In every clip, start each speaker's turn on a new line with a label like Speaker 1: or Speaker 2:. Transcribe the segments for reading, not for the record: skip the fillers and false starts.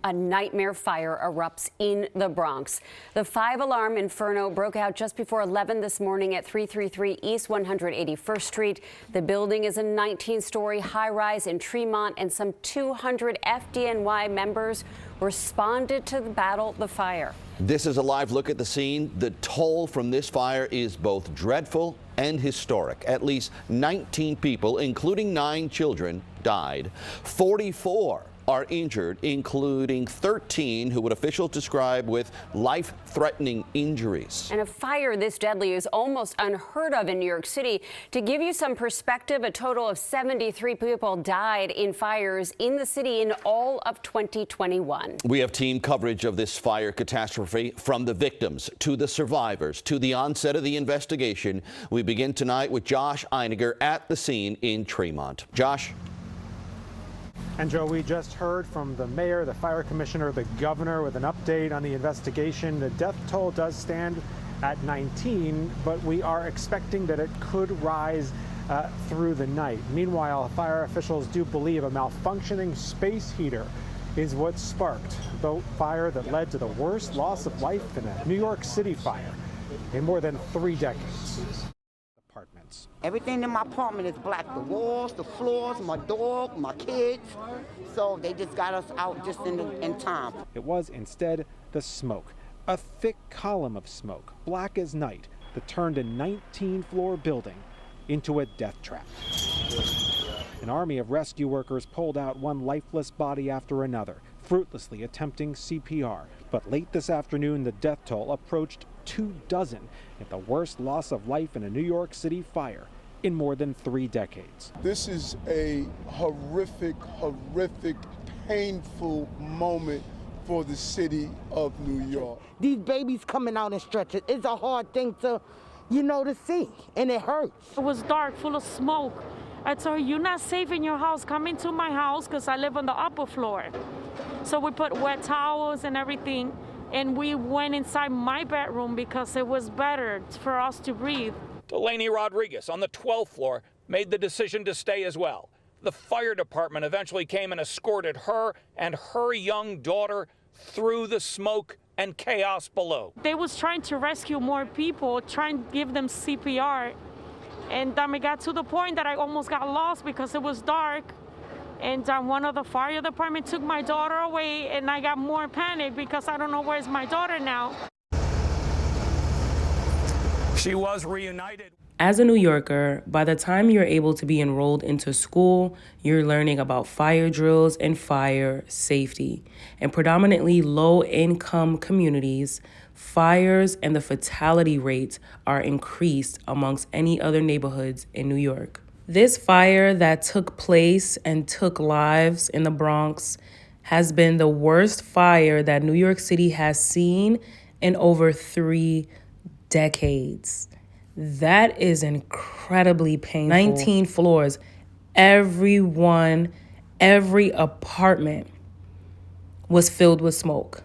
Speaker 1: A nightmare fire erupts in the Bronx. The 5-alarm inferno broke out just before 11 this morning at 333 East 181st Street. The building is a 19-story high-rise in Tremont, and some 200 FDNY members responded to battle the fire.
Speaker 2: This is a live look at the scene. The toll from this fire is both dreadful and historic. At least 19 people, including 9 children, died. 44 are injured, including 13 who what officials describe with life-threatening injuries.
Speaker 1: And a fire this deadly is almost unheard of in New York City. To give you some perspective, a total of 73 people died in fires in the city in all of 2021.
Speaker 2: We have team coverage of this fire catastrophe, from the victims to the survivors to the onset of the investigation. We begin tonight with Josh Einiger at the scene in Tremont. Josh?
Speaker 3: And Joe, we just heard from the mayor, the fire commissioner, the governor with an update on the investigation. The death toll does stand at 19, but we are expecting that it could rise through the night. Meanwhile, fire officials do believe a malfunctioning space heater is what sparked the fire that led to the worst loss of life in a New York City fire in more than 3 decades. Apartments.
Speaker 4: Everything in my apartment is black. The walls, the floors, my dog, my kids. So they just got us out just in time.
Speaker 3: It was instead the smoke, a thick column of smoke, black as night, that turned a 19-floor building into a death trap. An army of rescue workers pulled out one lifeless body after another, fruitlessly attempting CPR. But late this afternoon, the death toll approached 24, at the worst loss of life in a New York City fire in more than 3 decades.
Speaker 5: This is a horrific, painful moment for the city of New York.
Speaker 4: These babies coming out in stretchers, it's a hard thing to, to see, and it hurts.
Speaker 6: It was dark, full of smoke. I told her, you're not safe in your house. Come into my house, because I live on the upper floor. So we put wet towels and everything, and we went inside my bedroom because it was better for us to breathe.
Speaker 7: Delaney Rodriguez on the 12th floor made the decision to stay as well. The fire department eventually came and escorted her and her young daughter through the smoke and chaos below.
Speaker 6: They was trying to rescue more people, trying to give them CPR. And then we got to the point that I almost got lost because it was dark. And one of the fire department took my daughter away, and I got more panic because I don't know where's my daughter now.
Speaker 7: She was reunited.
Speaker 8: As a New Yorker, by the time you're able to be enrolled into school, you're learning about fire drills and fire safety. In predominantly low-income communities, fires and the fatality rates are increased amongst any other neighborhoods in New York. This fire that took place and took lives in the Bronx has been the worst fire that New York City has seen in over 3 decades. That is incredibly painful. 19 floors, every apartment was filled with smoke.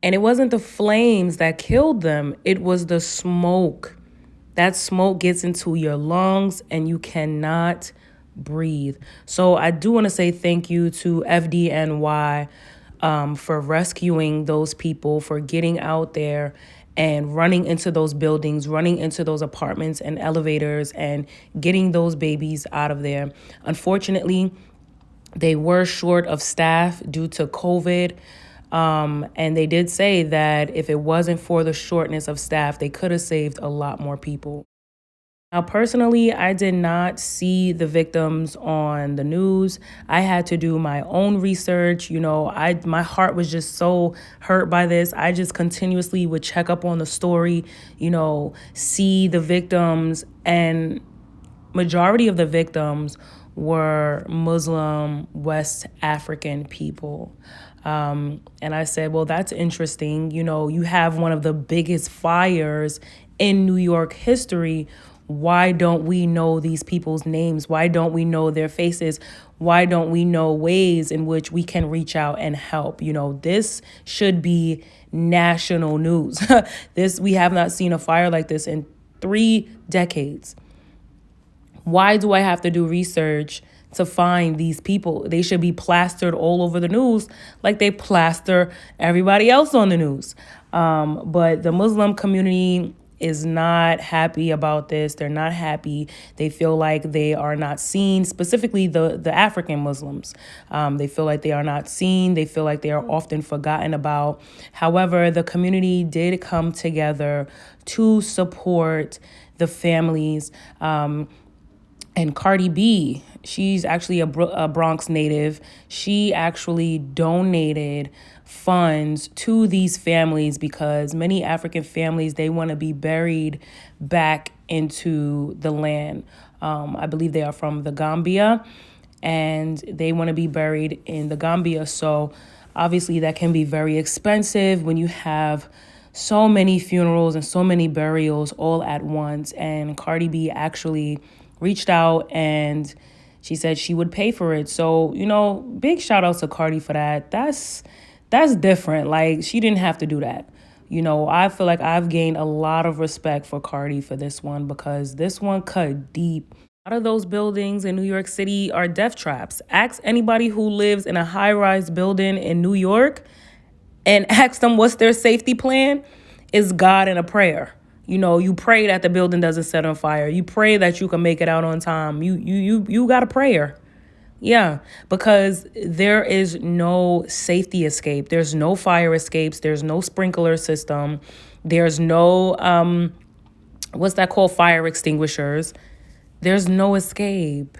Speaker 8: And it wasn't the flames that killed them, it was the smoke. That smoke gets into your lungs and you cannot breathe. So I do want to say thank you to FDNY for rescuing those people, for getting out there and running into those buildings, running into those apartments and elevators and getting those babies out of there. Unfortunately, they were short of staff due to COVID. And they did say that if it wasn't for the shortness of staff, they could have saved a lot more people. Now, personally, I did not see the victims on the news. I had to do my own research. My heart was just so hurt by this. I just continuously would check up on the story, see the victims, and majority of the victims were Muslim West African people. And I said, well, that's interesting. You have one of the biggest fires in New York history. Why don't we know these people's names? Why don't we know their faces? Why don't we know ways in which we can reach out and help? This should be national news. We have not seen a fire like this in 3 decades. Why do I have to do research to find these people. They should be plastered all over the news like they plaster everybody else on the news. But the Muslim community is not happy about this. They're not happy. They feel like they are not seen, specifically the African Muslims. They feel like they are not seen. They feel like they are often forgotten about. However, the community did come together to support the families. And Cardi B, she's actually a Bronx native. She actually donated funds to these families because many African families, they want to be buried back into the land. I believe they are from the Gambia, and they want to be buried in the Gambia. So obviously that can be very expensive when you have so many funerals and so many burials all at once. And Cardi B actually reached out and she said she would pay for it. So, you know, big shout out to Cardi for that. That's different. Like, she didn't have to do that. You know, I feel like I've gained a lot of respect for Cardi for this one because this one cut deep. A lot of those buildings in New York City are death traps. Ask anybody who lives in a high-rise building in New York and ask them what's their safety plan. It's God and a prayer. You know, you pray that the building doesn't set on fire. You pray that you can make it out on time. You got a prayer. Yeah, because there is no safety escape. There's no fire escapes. There's no sprinkler system. There's no, what's that called? Fire extinguishers. There's no escape.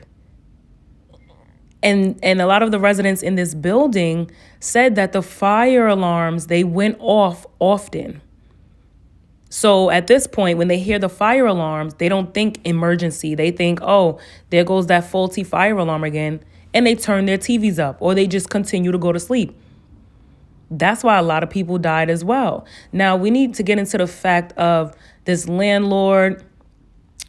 Speaker 8: And a lot of the residents in this building said that the fire alarms, they went off often. So at this point, when they hear the fire alarms, they don't think emergency. They think, oh, there goes that faulty fire alarm again. And they turn their TVs up or they just continue to go to sleep. That's why a lot of people died as well. Now, we need to get into the fact of this landlord.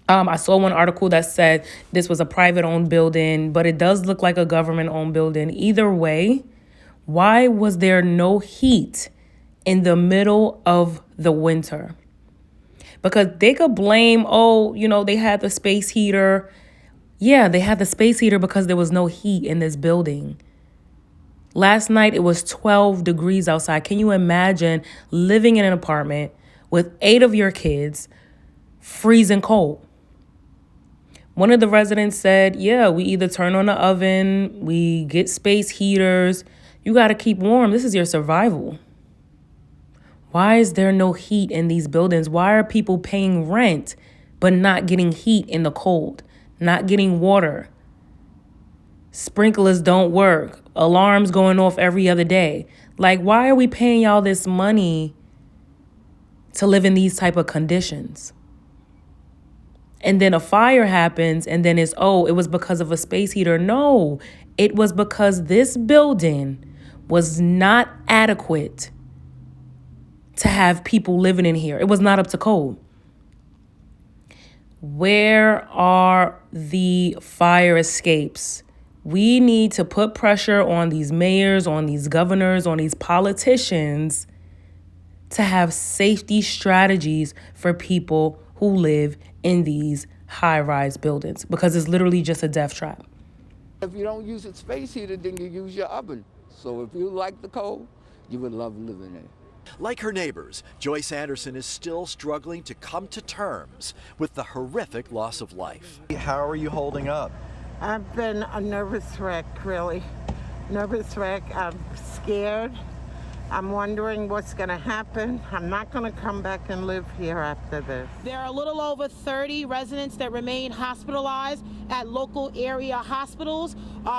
Speaker 8: I saw one article that said this was a private-owned building, but it does look like a government-owned building. Either way, why was there no heat in the middle of the winter? Because they could blame, oh, you know, they had the space heater. Yeah, they had the space heater because there was no heat in this building. Last night, it was 12 degrees outside. Can you imagine living in an apartment with 8 of your kids, freezing cold? One of the residents said, yeah, we either turn on the oven, we get space heaters. You got to keep warm. This is your survival. Why is there no heat in these buildings? Why are people paying rent but not getting heat in the cold, not getting water? Sprinklers don't work. Alarms going off every other day. Like, why are we paying y'all this money to live in these type of conditions? And then a fire happens and then it's, oh, it was because of a space heater. No, it was because this building was not adequate to have people living in here. It was not up to code. Where are the fire escapes? We need to put pressure on these mayors, on these governors, on these politicians to have safety strategies for people who live in these high-rise buildings because it's literally just a death trap.
Speaker 9: If you don't use a space heater, then you use your oven. So if you like the cold, you would love living there.
Speaker 10: Like her neighbors, Joyce Anderson is still struggling to come to terms with the horrific loss of life.
Speaker 11: How are you holding up?
Speaker 12: I've been a nervous wreck, really. Nervous wreck. I'm scared. I'm wondering what's going to happen. I'm not going to come back and live here after this.
Speaker 13: There are a little over 30 residents that remain hospitalized at local area hospitals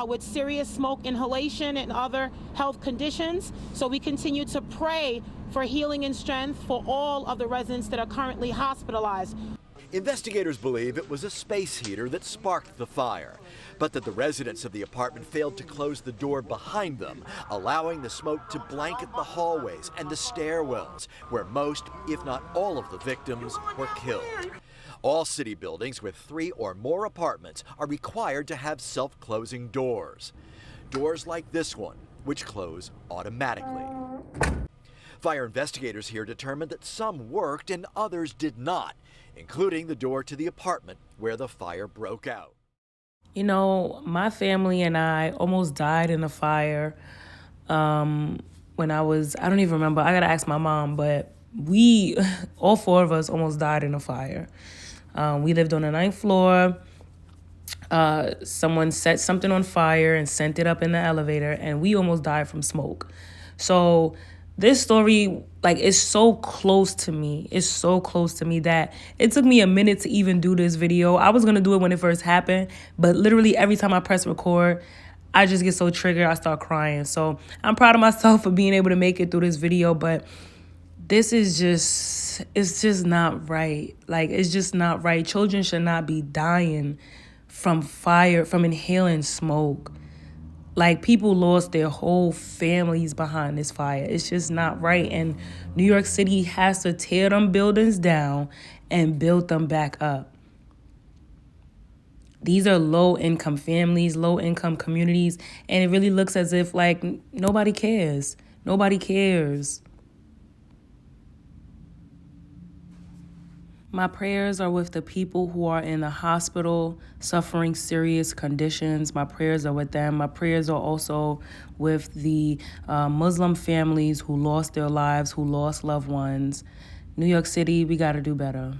Speaker 13: with serious smoke inhalation and other health conditions. So we continue to pray for healing and strength for all of the residents that are currently hospitalized.
Speaker 10: Investigators believe it was a space heater that sparked the fire, but that the residents of the apartment failed to close the door behind them, allowing the smoke to blanket the hallways and the stairwells, where most, if not all of the victims were killed. All city buildings with 3 or more apartments are required to have self-closing doors. Doors like this one, which close automatically. Fire investigators here determined that some worked and others did not, including the door to the apartment where the fire broke out.
Speaker 8: You know, my family and I almost died in a fire when I don't even remember. I gotta ask my mom, but all four of us almost died in a fire. We lived on the 9th floor. Someone set something on fire and sent it up in the elevator, and we almost died from smoke. So this story, like, is so close to me. It's so close to me that it took me a minute to even do this video. I was going to do it when it first happened, but literally every time I press record, I just get so triggered, I start crying. So I'm proud of myself for being able to make it through this video, but this is it's just not right. Like, it's just not right. Children should not be dying from fire, from inhaling smoke. Like, people lost their whole families behind this fire. It's just not right. And New York City has to tear them buildings down and build them back up. These are low-income families, low-income communities, and it really looks as if, like, nobody cares. Nobody cares. My prayers are with the people who are in the hospital suffering serious conditions. My prayers are with them. My prayers are also with the Muslim families who lost their lives, who lost loved ones. New York City, we got to do better.